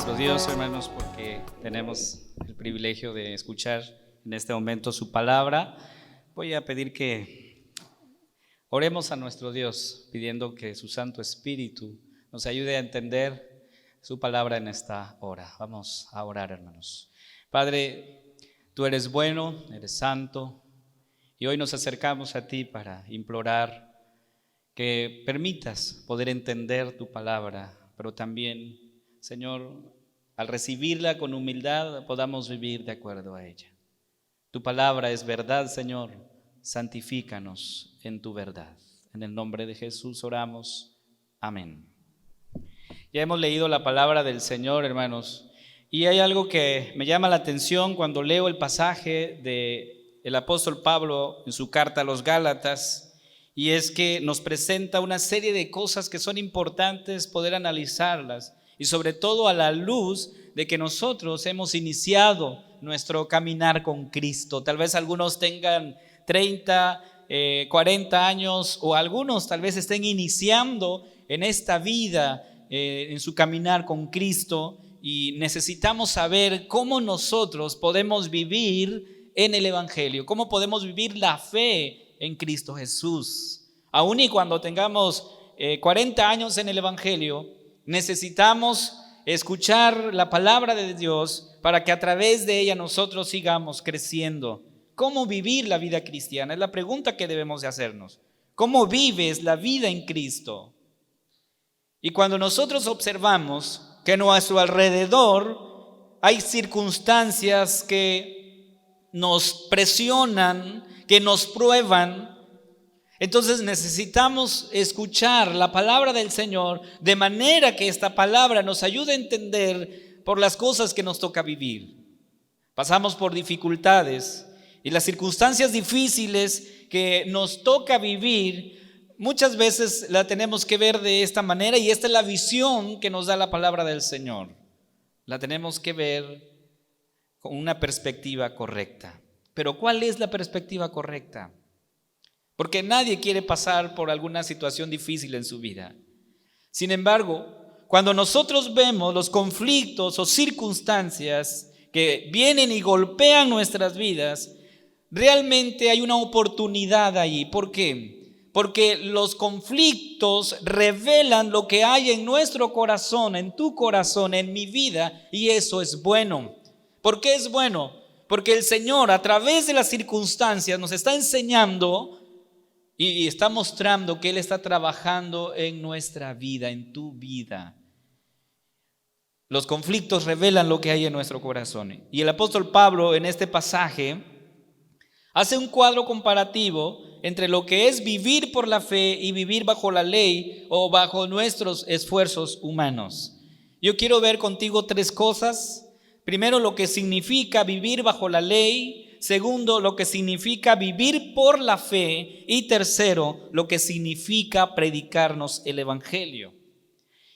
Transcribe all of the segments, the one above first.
nuestro Dios, hermanos, porque tenemos el privilegio de escuchar en este momento su palabra. Voy a pedir que oremos a nuestro Dios, pidiendo que su Santo Espíritu nos ayude a entender su palabra en esta hora. Vamos a orar, hermanos. Padre, tú eres bueno, eres santo, y hoy nos acercamos a ti para implorar que permitas poder entender tu palabra, pero también, Señor, al recibirla con humildad podamos vivir de acuerdo a ella. Tu palabra es verdad, Señor, santifícanos en tu verdad. En el nombre de Jesús oramos, amén. Ya hemos leído la palabra del Señor, hermanos, y hay algo que me llama la atención cuando leo el pasaje del apóstol Pablo en su carta a los Gálatas, y es que nos presenta una serie de cosas que son importantes poder analizarlas, y sobre todo a la luz de que nosotros hemos iniciado nuestro caminar con Cristo. Tal vez algunos tengan 30, 40 años, o algunos tal vez estén iniciando en esta vida, en su caminar con Cristo, y necesitamos saber cómo nosotros podemos vivir en el Evangelio, cómo podemos vivir la fe en Cristo Jesús. Aún y cuando tengamos 40 años en el Evangelio, necesitamos escuchar la palabra de Dios para que a través de ella nosotros sigamos creciendo. ¿Cómo vivir la vida cristiana? Es la pregunta que debemos de hacernos. ¿Cómo vives la vida en Cristo? Y cuando nosotros observamos que a nuestro alrededor hay circunstancias que nos presionan, que nos prueban, entonces necesitamos escuchar la palabra del Señor de manera que esta palabra nos ayude a entender por las cosas que nos toca vivir. Pasamos por dificultades y las circunstancias difíciles que nos toca vivir muchas veces la tenemos que ver de esta manera, y esta es la visión que nos da la palabra del Señor. La tenemos que ver con una perspectiva correcta. Pero ¿cuál es la perspectiva correcta? Porque nadie quiere pasar por alguna situación difícil en su vida. Sin embargo, cuando nosotros vemos los conflictos o circunstancias que vienen y golpean nuestras vidas, realmente hay una oportunidad ahí. ¿Por qué? Porque los conflictos revelan lo que hay en nuestro corazón, en tu corazón, en mi vida, y eso es bueno. ¿Por qué es bueno? Porque el Señor, a través de las circunstancias, nos está enseñando y está mostrando que Él está trabajando en nuestra vida, en tu vida. Los conflictos revelan lo que hay en nuestro corazón. Y el apóstol Pablo en este pasaje hace un cuadro comparativo entre lo que es vivir por la fe y vivir bajo la ley o bajo nuestros esfuerzos humanos. Yo quiero ver contigo tres cosas. Primero, lo que significa vivir bajo la ley. Segundo, lo que significa vivir por la fe. Y tercero, lo que significa predicarnos el Evangelio.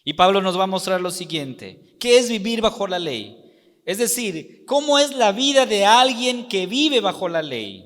Y Pablo nos va a mostrar lo siguiente. ¿Qué es vivir bajo la ley? Es decir, ¿cómo es la vida de alguien que vive bajo la ley?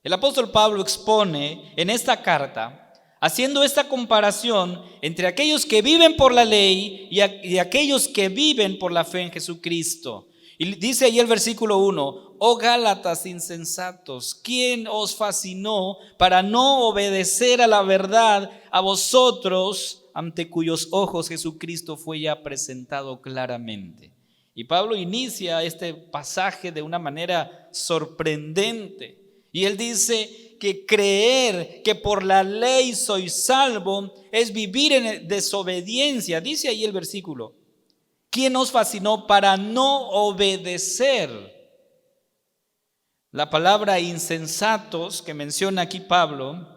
El apóstol Pablo expone en esta carta, haciendo esta comparación entre aquellos que viven por la ley y aquellos que viven por la fe en Jesucristo. Y dice ahí el versículo 1, oh Gálatas insensatos, ¿quién os fascinó para no obedecer a la verdad, a vosotros, ante cuyos ojos Jesucristo fue ya presentado claramente? Y Pablo inicia este pasaje de una manera sorprendente. Y él dice que creer que por la ley soy salvo es vivir en desobediencia. Dice ahí el versículo, ¿quién nos fascinó para no obedecer? La palabra insensatos que menciona aquí Pablo,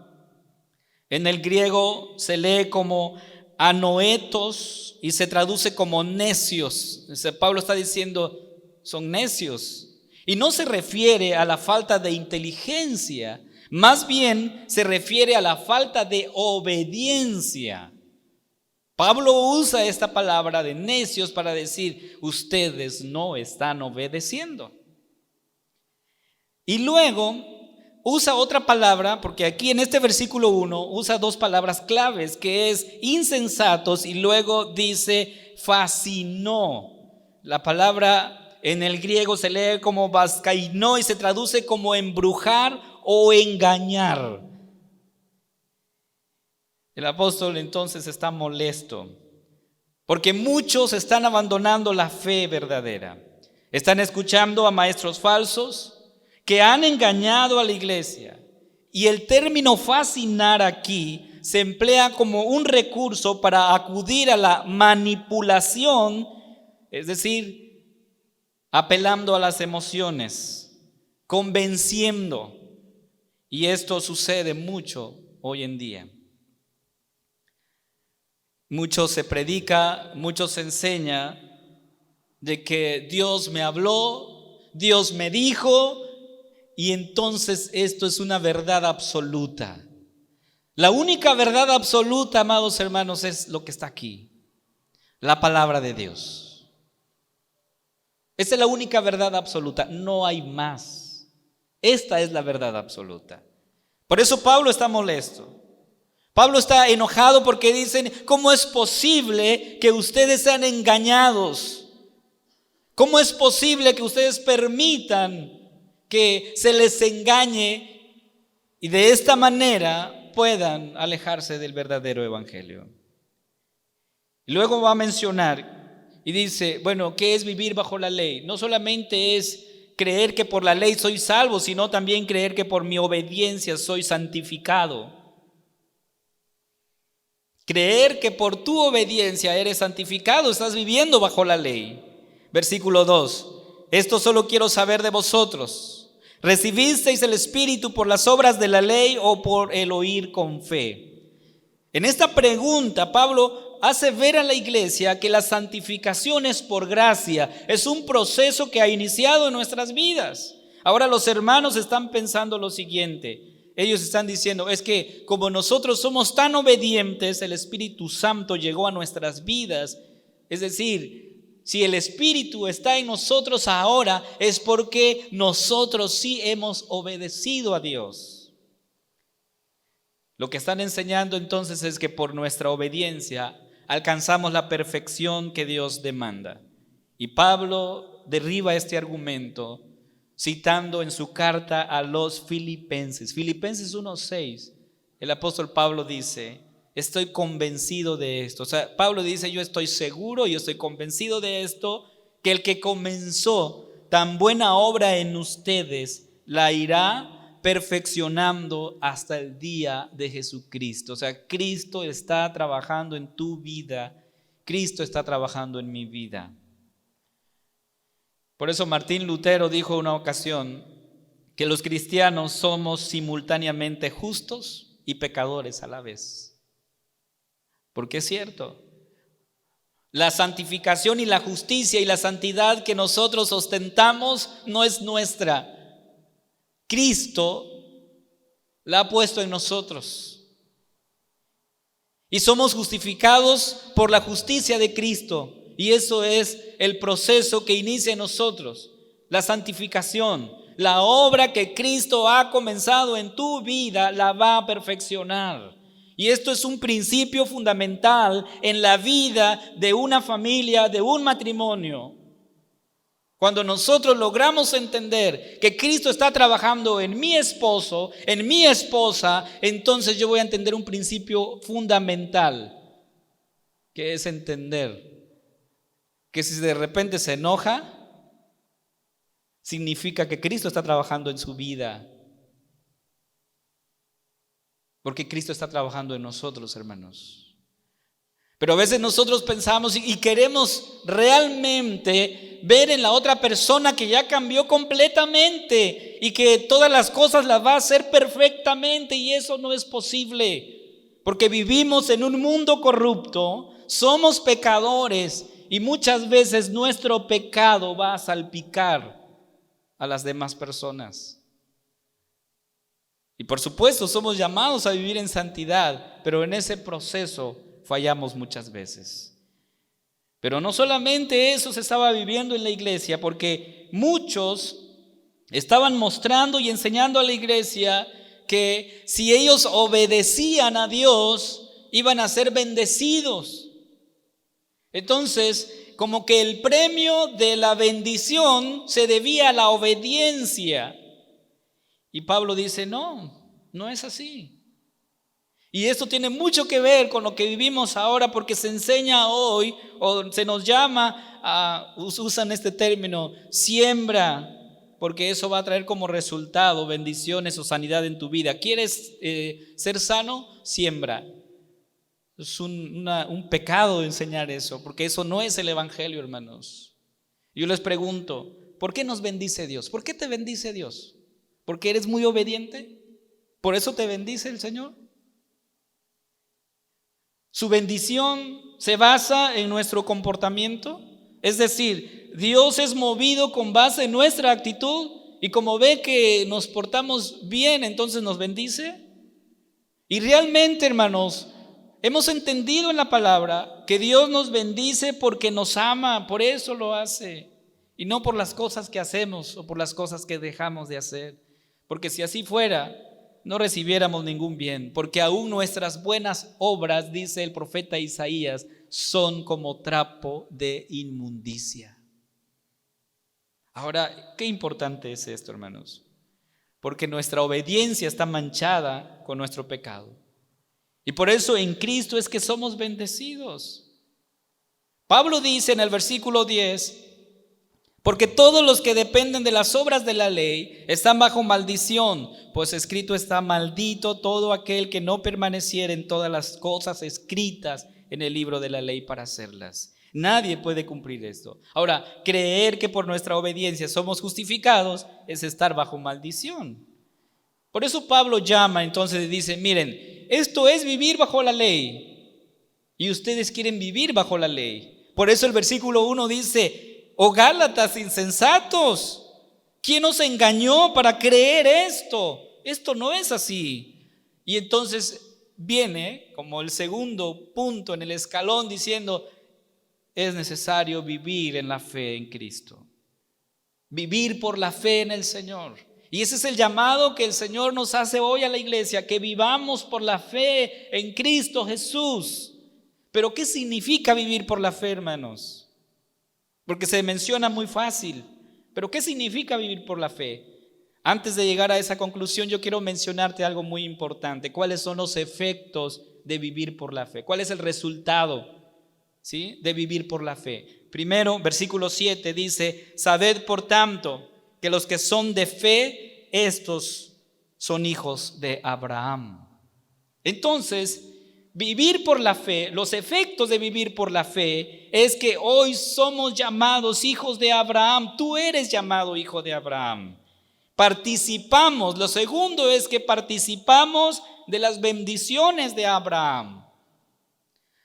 en el griego se lee como anoetos y se traduce como necios. Pablo está diciendo, son necios. Y no se refiere a la falta de inteligencia, más bien se refiere a la falta de obediencia. Pablo usa esta palabra de necios para decir, ustedes no están obedeciendo. Y luego usa otra palabra, porque aquí en este versículo 1 usa dos palabras claves, que es insensatos, y luego dice fascinó. La palabra en el griego se lee como baskaino y se traduce como embrujar o engañar. El apóstol entonces está molesto porque muchos están abandonando la fe verdadera. Están escuchando a maestros falsos que han engañado a la iglesia. Y el término fascinar aquí se emplea como un recurso para acudir a la manipulación, es decir, apelando a las emociones, convenciendo. Y esto sucede mucho hoy en día. Mucho se predica, mucho se enseña de que Dios me habló, Dios me dijo, y entonces esto es una verdad absoluta. La única verdad absoluta, amados hermanos, es lo que está aquí, la palabra de Dios. Esa es la única verdad absoluta, no hay más. Esta es la verdad absoluta. Por eso Pablo está molesto. Pablo está enojado porque dicen, ¿cómo es posible que ustedes sean engañados? ¿Cómo es posible que ustedes permitan que se les engañe y de esta manera puedan alejarse del verdadero evangelio? Y luego va a mencionar y dice, bueno, ¿qué es vivir bajo la ley? No solamente es creer que por la ley soy salvo, sino también creer que por mi obediencia soy santificado. Creer que por tu obediencia eres santificado, estás viviendo bajo la ley. Versículo 2, esto solo quiero saber de vosotros. ¿Recibisteis el Espíritu por las obras de la ley o por el oír con fe? En esta pregunta, Pablo hace ver a la iglesia que la santificación es por gracia, es un proceso que ha iniciado en nuestras vidas. Ahora los hermanos están pensando lo siguiente. Ellos están diciendo, es que como nosotros somos tan obedientes, el Espíritu Santo llegó a nuestras vidas. Es decir, si el Espíritu está en nosotros ahora, es porque nosotros sí hemos obedecido a Dios. Lo que están enseñando entonces es que por nuestra obediencia alcanzamos la perfección que Dios demanda. Y Pablo derriba este argumento citando en su carta a los Filipenses. Filipenses 1:6, el apóstol Pablo dice, estoy convencido de esto. O sea, Pablo dice, yo estoy seguro, yo estoy convencido de esto, que el que comenzó tan buena obra en ustedes, la irá perfeccionando hasta el día de Jesucristo. O sea, Cristo está trabajando en tu vida, Cristo está trabajando en mi vida. Por eso Martín Lutero dijo una ocasión que los cristianos somos simultáneamente justos y pecadores a la vez. Porque es cierto, la santificación y la justicia y la santidad que nosotros ostentamos no es nuestra. Cristo la ha puesto en nosotros. Y somos justificados por la justicia de Cristo. Y eso es el proceso que inicia en nosotros, la santificación. La obra que Cristo ha comenzado en tu vida la va a perfeccionar. Y esto es un principio fundamental en la vida de una familia, de un matrimonio. Cuando nosotros logramos entender que Cristo está trabajando en mi esposo, en mi esposa, entonces yo voy a entender un principio fundamental, que es entender que si de repente se enoja, significa que Cristo está trabajando en su vida. Porque Cristo está trabajando en nosotros, hermanos. Pero a veces nosotros pensamos y queremos realmente ver en la otra persona que ya cambió completamente y que todas las cosas las va a hacer perfectamente, y eso no es posible. Porque vivimos en un mundo corrupto, somos pecadores. Y muchas veces nuestro pecado va a salpicar a las demás personas. Y por supuesto somos llamados a vivir en santidad, pero en ese proceso fallamos muchas veces. Pero no solamente eso se estaba viviendo en la iglesia, porque muchos estaban mostrando y enseñando a la iglesia que si ellos obedecían a Dios, iban a ser bendecidos. Entonces, como que el premio de la bendición se debía a la obediencia. Y Pablo dice, no es así. Y esto tiene mucho que ver con lo que vivimos ahora, porque se enseña hoy, o se nos llama, usan este término, siembra, porque eso va a traer como resultado bendiciones o sanidad en tu vida. ¿Quieres ser sano? Siembra. Es un pecado enseñar eso, porque eso no es el evangelio, hermanos. Yo les pregunto, ¿por qué nos bendice Dios? ¿Por qué te bendice Dios? ¿Porque eres muy obediente? ¿Por eso te bendice el Señor? Su bendición se basa en nuestro comportamiento, es decir, Dios es movido con base en nuestra actitud y como ve que nos portamos bien, entonces nos bendice. Y realmente, hermanos, hemos entendido en la palabra que Dios nos bendice porque nos ama, por eso lo hace, y no por las cosas que hacemos o por las cosas que dejamos de hacer, porque si así fuera, no recibiéramos ningún bien, porque aún nuestras buenas obras, dice el profeta Isaías, son como trapo de inmundicia. Ahora, qué importante es esto, hermanos, porque nuestra obediencia está manchada con nuestro pecado. Y por eso en Cristo es que somos bendecidos. Pablo dice en el versículo 10, porque todos los que dependen de las obras de la ley están bajo maldición, pues escrito está: maldito todo aquel que no permaneciera en todas las cosas escritas en el libro de la ley para hacerlas. Nadie puede cumplir esto. Ahora, creer que por nuestra obediencia somos justificados es estar bajo maldición. Por eso Pablo llama entonces y dice, miren, esto es vivir bajo la ley y ustedes quieren vivir bajo la ley. Por eso el versículo 1 dice, oh Gálatas insensatos, ¿quién os engañó para creer esto? Esto no es así. Y entonces viene como el segundo punto en el escalón diciendo, es necesario vivir en la fe en Cristo. Vivir por la fe en el Señor. Y ese es el llamado que el Señor nos hace hoy a la iglesia, que vivamos por la fe en Cristo Jesús. Pero ¿qué significa vivir por la fe, hermanos? Porque se menciona muy fácil, pero ¿qué significa vivir por la fe? Antes de llegar a esa conclusión, yo quiero mencionarte algo muy importante. ¿Cuáles son los efectos de vivir por la fe? ¿Cuál es el resultado, ¿sí?, de vivir por la fe? Primero, versículo 7 dice, sabed por tanto que los que son de fe, estos son hijos de Abraham. Entonces, vivir por la fe, los efectos de vivir por la fe es que hoy somos llamados hijos de Abraham. Tú eres llamado hijo de Abraham. Participamos, lo segundo es que participamos de las bendiciones de Abraham.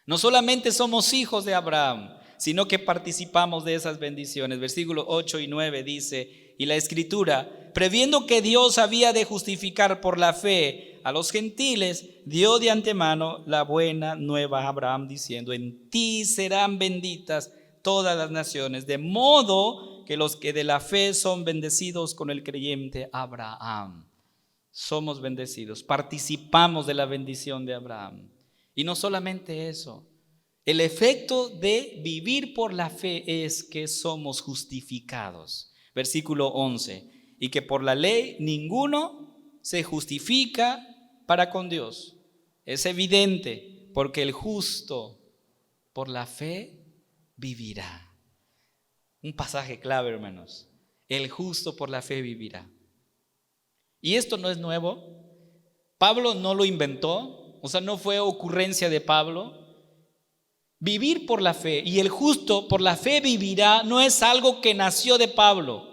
No solamente somos hijos de Abraham, sino que participamos de esas bendiciones. Versículos 8 y 9 dice, y la Escritura, previendo que Dios había de justificar por la fe a los gentiles, dio de antemano la buena nueva a Abraham, diciendo, en ti serán benditas todas las naciones, de modo que los que de la fe son bendecidos con el creyente Abraham. Somos bendecidos, participamos de la bendición de Abraham. Y no solamente eso, el efecto de vivir por la fe es que somos justificados. Versículo 11, y que por la ley ninguno se justifica para con Dios. Es evidente, porque el justo por la fe vivirá. Un pasaje clave, hermanos. El justo por la fe vivirá. Y esto no es nuevo. Pablo no lo inventó, o sea, no fue ocurrencia de Pablo. Vivir por la fe y el justo por la fe vivirá no es algo que nació de Pablo.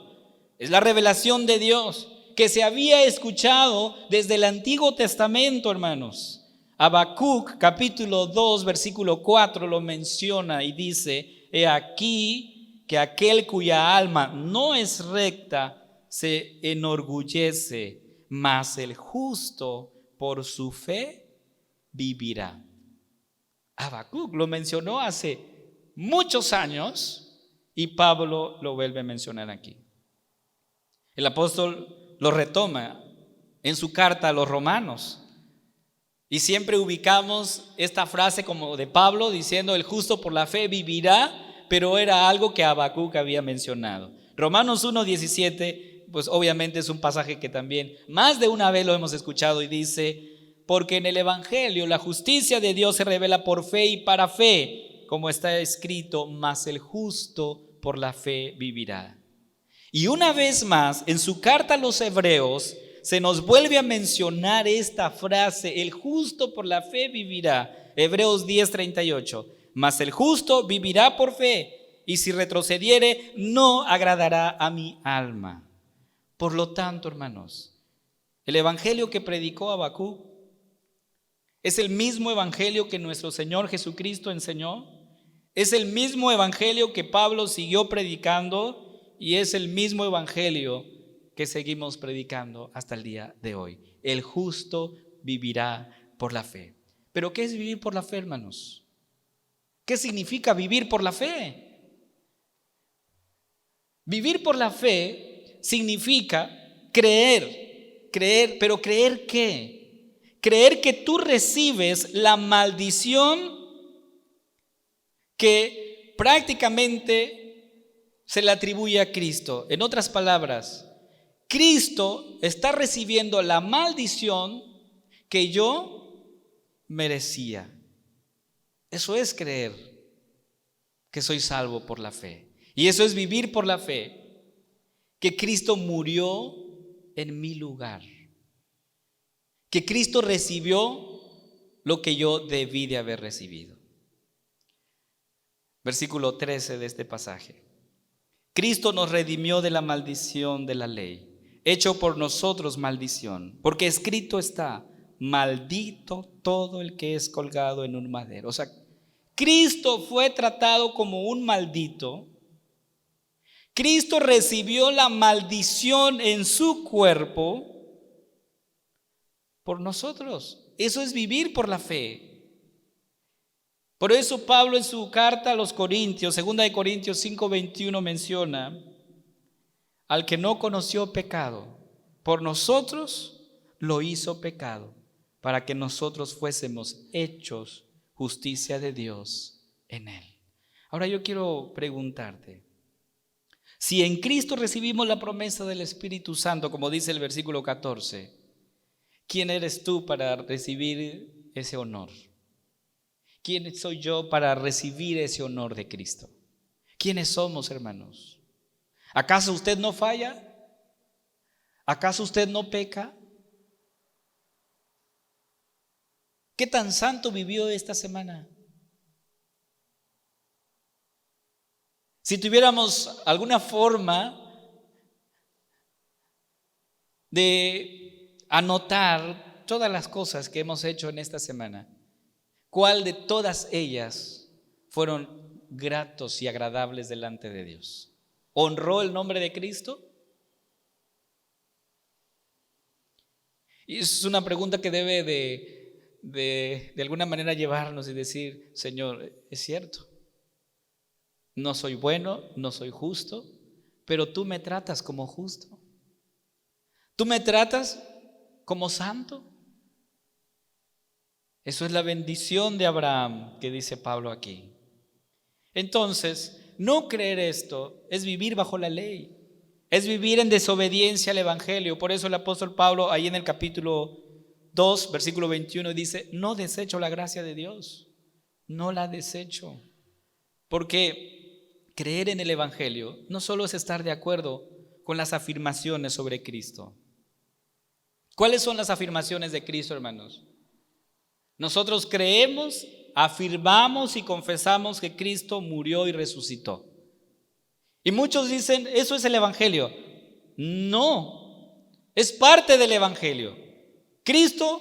Es la revelación de Dios que se había escuchado desde el Antiguo Testamento, hermanos. Habacuc capítulo 2 versículo 4 lo menciona y dice, he aquí que aquel cuya alma no es recta se enorgullece, mas el justo por su fe vivirá. Habacuc lo mencionó hace muchos años y Pablo lo vuelve a mencionar aquí. El apóstol lo retoma en su carta a los romanos y siempre ubicamos esta frase como de Pablo diciendo el justo por la fe vivirá, pero era algo que Habacuc había mencionado. Romanos 1:17, pues obviamente es un pasaje que también más de una vez lo hemos escuchado y dice: porque en el Evangelio la justicia de Dios se revela por fe y para fe, como está escrito, mas el justo por la fe vivirá. Y una vez más, en su carta a los Hebreos, se nos vuelve a mencionar esta frase: el justo por la fe vivirá. Hebreos 10:38, mas el justo vivirá por fe, y si retrocediere, no agradará a mi alma. Por lo tanto, hermanos, el evangelio que predicó Habacuc es el mismo evangelio que nuestro Señor Jesucristo enseñó, es el mismo evangelio que Pablo siguió predicando, y es el mismo evangelio que seguimos predicando hasta el día de hoy. El justo vivirá por la fe. ¿Pero qué es vivir por la fe, hermanos? ¿Qué significa vivir por la fe? Vivir por la fe significa creer, pero ¿creer qué? Creer que tú recibes la maldición que prácticamente se le atribuye a Cristo. En otras palabras, Cristo está recibiendo la maldición que yo merecía. Eso es creer que soy salvo por la fe. Y eso es vivir por la fe, que Cristo murió en mi lugar, que Cristo recibió lo que yo debí de haber recibido. Versículo 13 de este pasaje. Cristo nos redimió de la maldición de la ley, hecho por nosotros maldición, porque escrito está: maldito todo el que es colgado en un madero. O sea, Cristo fue tratado como un maldito. Cristo recibió la maldición en su cuerpo por nosotros. Eso es vivir por la fe. Por eso Pablo en su carta a los Corintios, 2 de Corintios 5:21, menciona: al que no conoció pecado, por nosotros lo hizo pecado, para que nosotros fuésemos hechos justicia de Dios en él. Ahora yo quiero preguntarte, si en Cristo recibimos la promesa del Espíritu Santo, como dice el versículo 14, ¿quién eres tú para recibir ese honor? ¿Quién soy yo para recibir ese honor de Cristo? ¿Quiénes somos, hermanos? ¿Acaso usted no falla? ¿Acaso usted no peca? ¿Qué tan santo vivió esta semana? Si tuviéramos alguna forma de anotar todas las cosas que hemos hecho en esta semana, ¿cuál de todas ellas fueron gratos y agradables delante de Dios? ¿Honró el nombre de Cristo? Y es una pregunta que debe de alguna manera llevarnos y decir: Señor, es cierto, no soy bueno, no soy justo, pero tú me tratas como justo. Tú me tratas como santo. Eso es la bendición de Abraham que dice Pablo aquí. Entonces, no creer esto es vivir bajo la ley, es vivir en desobediencia al evangelio. Por eso el apóstol Pablo ahí en el capítulo 2, versículo 21 dice: no desecho la gracia de Dios, no la desecho. Porque creer en el evangelio no solo es estar de acuerdo con las afirmaciones sobre Cristo. ¿Cuáles son las afirmaciones de Cristo, hermanos? Nosotros creemos, afirmamos y confesamos que Cristo murió y resucitó. Y muchos dicen: eso es el evangelio. No, es parte del evangelio. Cristo,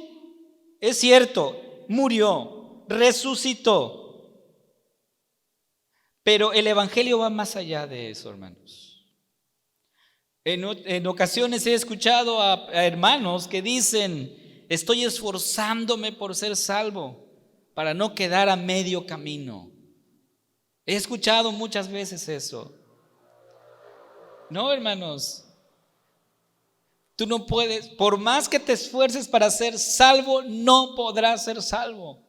es cierto, murió, resucitó. Pero el evangelio va más allá de eso, hermanos. En ocasiones he escuchado a hermanos que dicen: estoy esforzándome por ser salvo, para no quedar a medio camino. He escuchado muchas veces eso. No, hermanos, tú no puedes, por más que te esfuerces para ser salvo, no podrás ser salvo.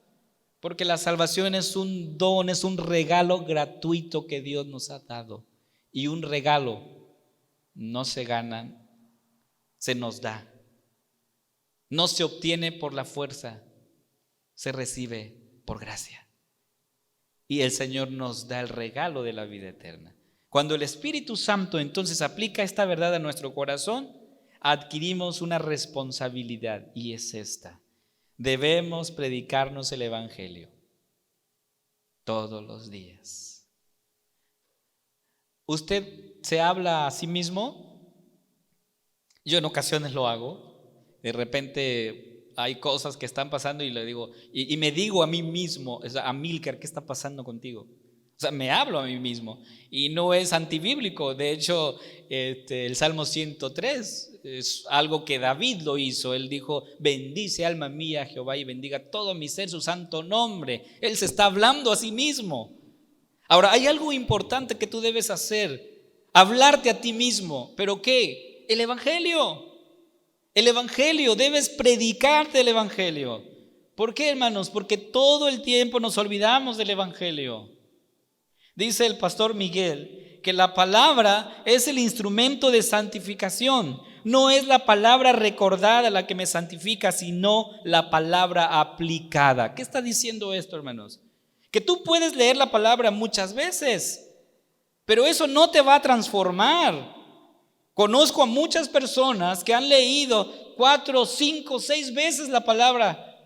Porque la salvación es un don, es un regalo gratuito que Dios nos ha dado. Y un regalo no se gana, se nos da. No se obtiene por la fuerza, se recibe por gracia. Y el Señor nos da el regalo de la vida eterna. Cuando el Espíritu Santo entonces aplica esta verdad a nuestro corazón, adquirimos una responsabilidad, y es esta: debemos predicarnos el Evangelio todos los días. ¿Usted se habla a sí mismo? Yo en ocasiones lo hago. De repente hay cosas que están pasando y le digo, y me digo a mí mismo, o sea, Amílcar, ¿qué está pasando contigo? O sea, me hablo a mí mismo y no es antibíblico. De hecho, el Salmo 103 es algo que David lo hizo. Él dijo: bendice alma mía a Jehová y bendiga todo mi ser su santo nombre. Él se está hablando a sí mismo. Ahora, hay algo importante que tú debes hacer: hablarte a ti mismo. ¿Pero qué? El Evangelio. El Evangelio, debes predicarte el Evangelio. ¿Por qué, hermanos? Porque todo el tiempo nos olvidamos del Evangelio. Dice el pastor Miguel que la palabra es el instrumento de santificación. No es la palabra recordada la que me santifica, sino la palabra aplicada. ¿Qué está diciendo esto, hermanos? Que tú puedes leer la palabra muchas veces, pero eso no te va a transformar. Conozco a muchas personas que han leído 4, 5, 6 veces la palabra,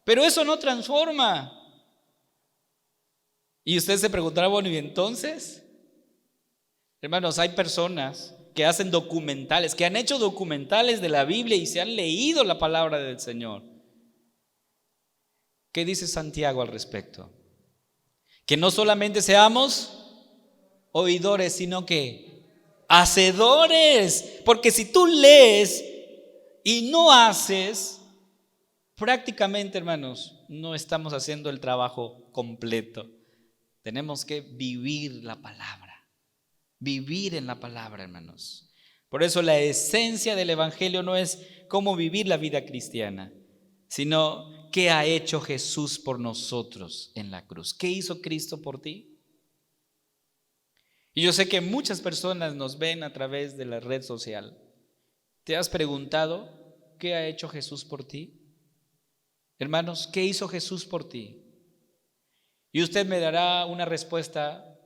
pero eso no transforma. Y usted se preguntará: bueno, ¿y entonces? Hermanos, hay personas que hacen documentales, que han hecho documentales de la Biblia y se han leído la palabra del Señor. ¿Qué dice Santiago al respecto? Que no solamente seamos oidores, sino que hacedores. Porque si tú lees y no haces, prácticamente, hermanos, no estamos haciendo el trabajo completo. Tenemos que vivir la palabra, vivir en la palabra, hermanos. Por eso la esencia del Evangelio no es cómo vivir la vida cristiana, sino qué ha hecho Jesús por nosotros en la cruz. ¿Qué hizo Cristo por ti? Y yo sé que muchas personas nos ven a través de la red social. ¿Te has preguntado qué ha hecho Jesús por ti? Hermanos, ¿qué hizo Jesús por ti? Y usted me dará una respuesta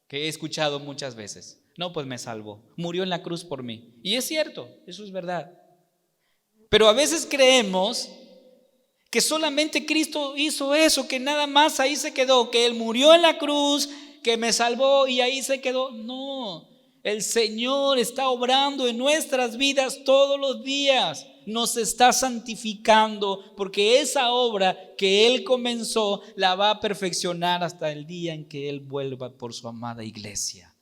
que he escuchado muchas veces: no, pues me salvó, murió en la cruz por mí. Y es cierto, eso es verdad. Pero a veces creemos que solamente Cristo hizo eso, que nada más ahí se quedó, que Él murió en la cruz, que me salvó y ahí se quedó. No, el Señor está obrando en nuestras vidas todos los días. Nos está santificando, porque esa obra que Él comenzó la va a perfeccionar hasta el día en que Él vuelva por su amada iglesia.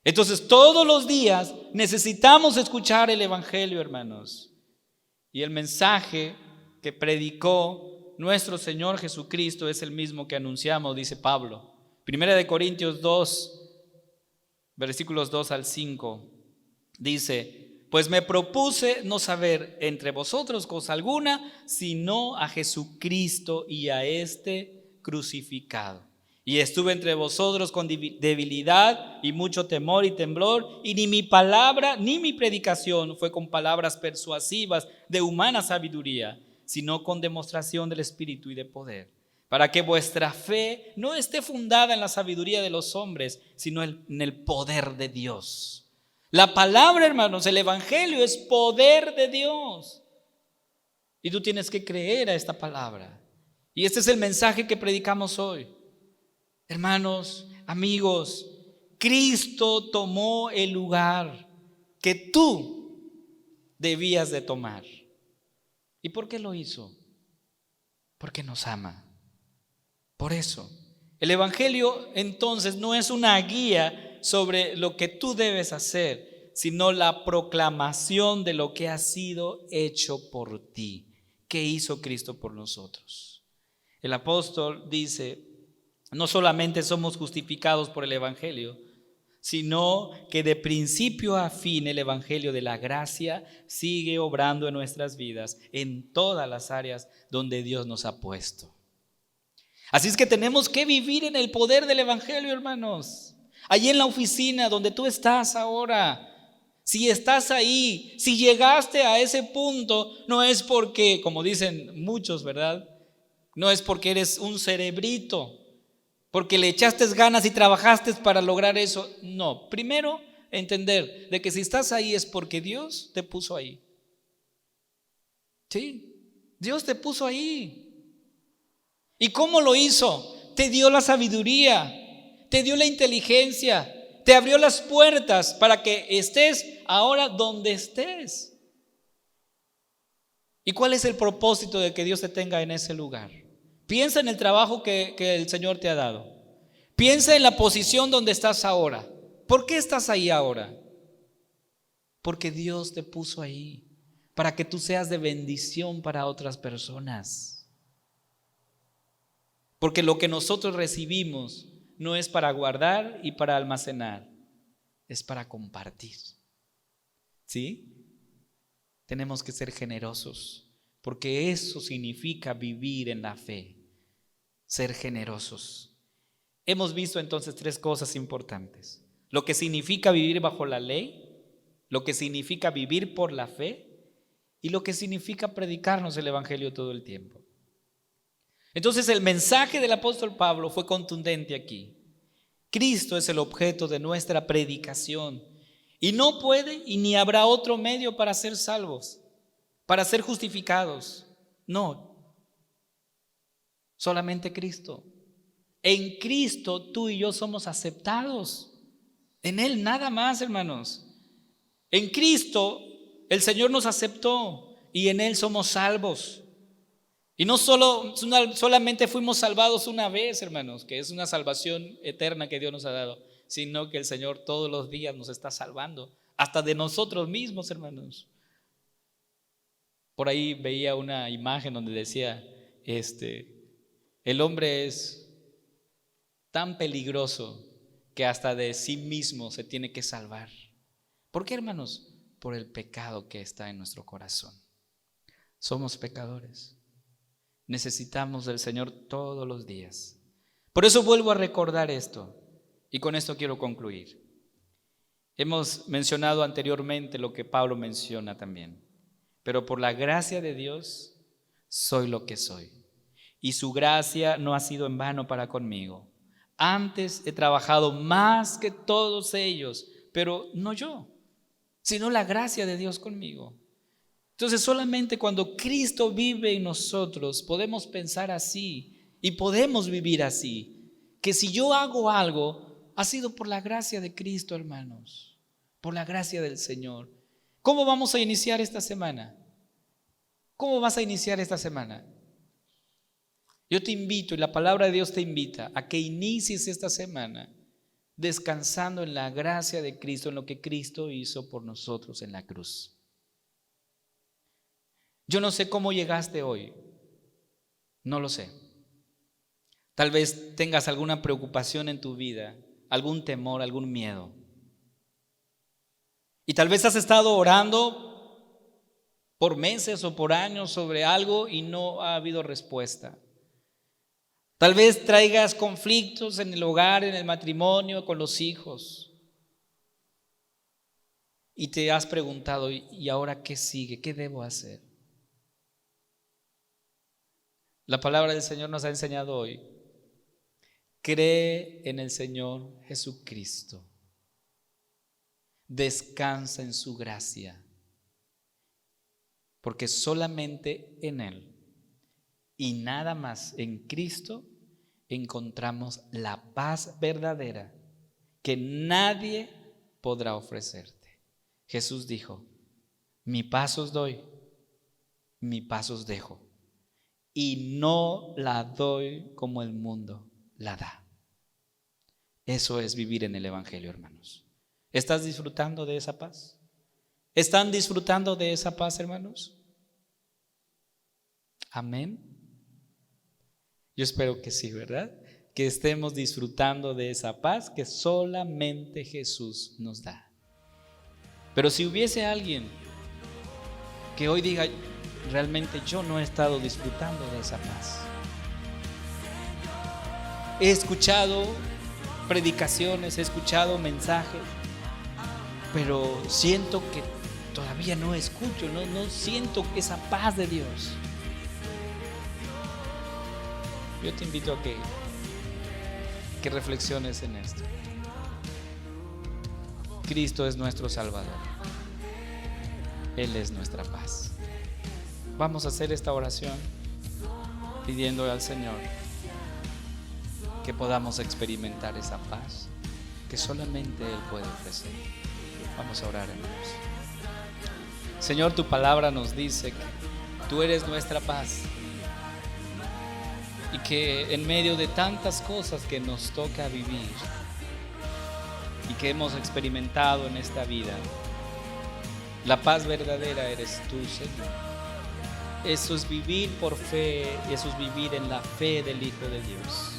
Entonces, todos los días necesitamos escuchar el Evangelio, hermanos. Y el mensaje que predicó nuestro Señor Jesucristo es el mismo que anunciamos, dice Pablo. 1 Corintios 2, versículos 2 al 5, dice: pues me propuse no saber entre vosotros cosa alguna, sino a Jesucristo y a este crucificado. Y estuve entre vosotros con debilidad y mucho temor y temblor, y ni mi palabra ni mi predicación fue con palabras persuasivas de humana sabiduría, sino con demostración del Espíritu y de poder, para que vuestra fe no esté fundada en la sabiduría de los hombres, sino en el poder de Dios. La palabra, hermanos, el Evangelio es poder de Dios. Y tú tienes que creer a esta palabra. Y este es el mensaje que predicamos hoy. Hermanos, amigos, Cristo tomó el lugar que tú debías de tomar. ¿Y por qué lo hizo? Porque nos ama. Por eso, el Evangelio entonces no es una guía sobre lo que tú debes hacer, sino la proclamación de lo que ha sido hecho por ti. ¿Qué hizo Cristo por nosotros? El apóstol dice: no solamente somos justificados por el Evangelio, sino que de principio a fin el Evangelio de la gracia sigue obrando en nuestras vidas, en todas las áreas donde Dios nos ha puesto. Así es que tenemos que vivir en el poder del evangelio, hermanos. Allí en la oficina donde tú estás ahora, si estás ahí, si llegaste a ese punto, no es porque, como dicen muchos, ¿verdad? No es porque eres un cerebrito, porque le echaste ganas y trabajaste para lograr eso. No, primero entender de que si estás ahí es porque Dios te puso ahí. Sí, Dios te puso ahí. ¿Y cómo lo hizo? Te dio la sabiduría, te dio la inteligencia, te abrió las puertas para que estés ahora donde estés. ¿Y cuál es el propósito de que Dios te tenga en ese lugar? Piensa en el trabajo que el Señor te ha dado. Piensa en la posición donde estás ahora. ¿Por qué estás ahí ahora? Porque Dios te puso ahí para que tú seas de bendición para otras personas. Porque lo que nosotros recibimos no es para guardar y para almacenar, es para compartir. ¿Sí? Tenemos que ser generosos, porque eso significa vivir en la fe, ser generosos. Hemos visto entonces 3 cosas importantes: lo que significa vivir bajo la ley, lo que significa vivir por la fe y lo que significa predicarnos el evangelio todo el tiempo. Entonces el mensaje del apóstol Pablo fue contundente aquí. Cristo es el objeto de nuestra predicación y no puede y ni habrá otro medio para ser salvos, para ser justificados. No, solamente Cristo. En Cristo tú y yo somos aceptados. En Él nada más, hermanos. En Cristo el Señor nos aceptó y en Él somos salvos. Y no solamente fuimos salvados una vez, hermanos, que es una salvación eterna que Dios nos ha dado, sino que el Señor todos los días nos está salvando, hasta de nosotros mismos, hermanos. Por ahí veía una imagen donde decía, el hombre es tan peligroso que hasta de sí mismo se tiene que salvar. ¿Por qué, hermanos? Por el pecado que está en nuestro corazón. Somos pecadores. Necesitamos del Señor todos los días. Por eso vuelvo a recordar esto y con esto quiero concluir. Hemos mencionado anteriormente lo que Pablo menciona también. Pero por la gracia de Dios soy lo que soy. Y su gracia no ha sido en vano para conmigo. Antes he trabajado más que todos ellos, pero no yo, sino la gracia de Dios conmigo. Entonces solamente cuando Cristo vive en nosotros podemos pensar así y podemos vivir así, que si yo hago algo ha sido por la gracia de Cristo, hermanos, por la gracia del Señor. ¿Cómo vamos a iniciar esta semana? ¿Cómo vas a iniciar esta semana? Yo te invito, y la palabra de Dios te invita a que inicies esta semana descansando en la gracia de Cristo, en lo que Cristo hizo por nosotros en la cruz. Yo no sé cómo llegaste hoy, no lo sé. Tal vez tengas alguna preocupación en tu vida, algún temor, algún miedo. Y tal vez has estado orando por meses o por años sobre algo y no ha habido respuesta. Tal vez traigas conflictos en el hogar, en el matrimonio, con los hijos. Y te has preguntado, ¿y ahora qué sigue? ¿Qué debo hacer? La palabra del Señor nos ha enseñado hoy: cree en el Señor Jesucristo, descansa en su gracia, porque solamente en Él y nada más en Cristo encontramos la paz verdadera que nadie podrá ofrecerte. Jesús dijo: mi paz os doy, mi paz os dejo. Y no la doy como el mundo la da. Eso es vivir en el evangelio, hermanos. ¿Estás disfrutando de esa paz? ¿Están disfrutando de esa paz, hermanos? Amén. Yo espero que sí, ¿verdad? Que estemos disfrutando de esa paz que solamente Jesús nos da. Pero si hubiese alguien que hoy diga: realmente yo no he estado disfrutando de esa paz, He escuchado predicaciones, he escuchado mensajes, pero siento que todavía no escucho, no siento esa paz de Dios. Yo te invito a que reflexiones en esto. Cristo es nuestro Salvador. Él es nuestra paz. Vamos a hacer esta oración pidiéndole al Señor que podamos experimentar esa paz que solamente Él puede ofrecer. Vamos a orar, hermanos. Señor, tu palabra nos dice que tú eres nuestra paz y que en medio de tantas cosas que nos toca vivir y que hemos experimentado en esta vida, la paz verdadera eres tú, Señor. Eso es vivir por fe, eso es vivir en la fe del Hijo de Dios.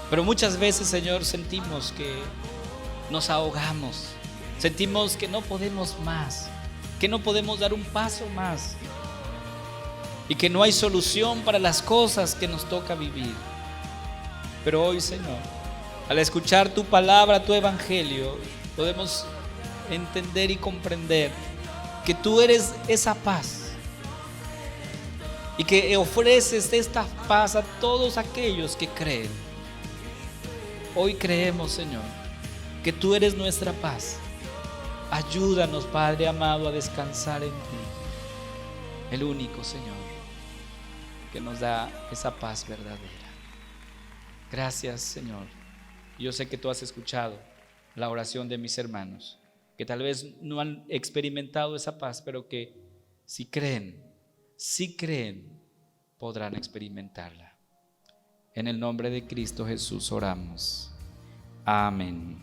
Pero muchas veces, Señor, sentimos que nos ahogamos, sentimos que no podemos más, que no podemos dar un paso más y que no hay solución para las cosas que nos toca vivir. Pero hoy, Señor, al escuchar tu palabra, tu evangelio, podemos entender y comprender que tú eres esa paz y que ofreces esta paz a todos aquellos que creen. Hoy creemos, Señor, que tú eres nuestra paz. Ayúdanos, Padre amado, a descansar en ti, el único Señor que nos da esa paz verdadera. Gracias, Señor. Yo sé que tú has escuchado la oración de mis hermanos, que tal vez no han experimentado esa paz, pero que si creen, podrán experimentarla. En el nombre de Cristo Jesús oramos. Amén.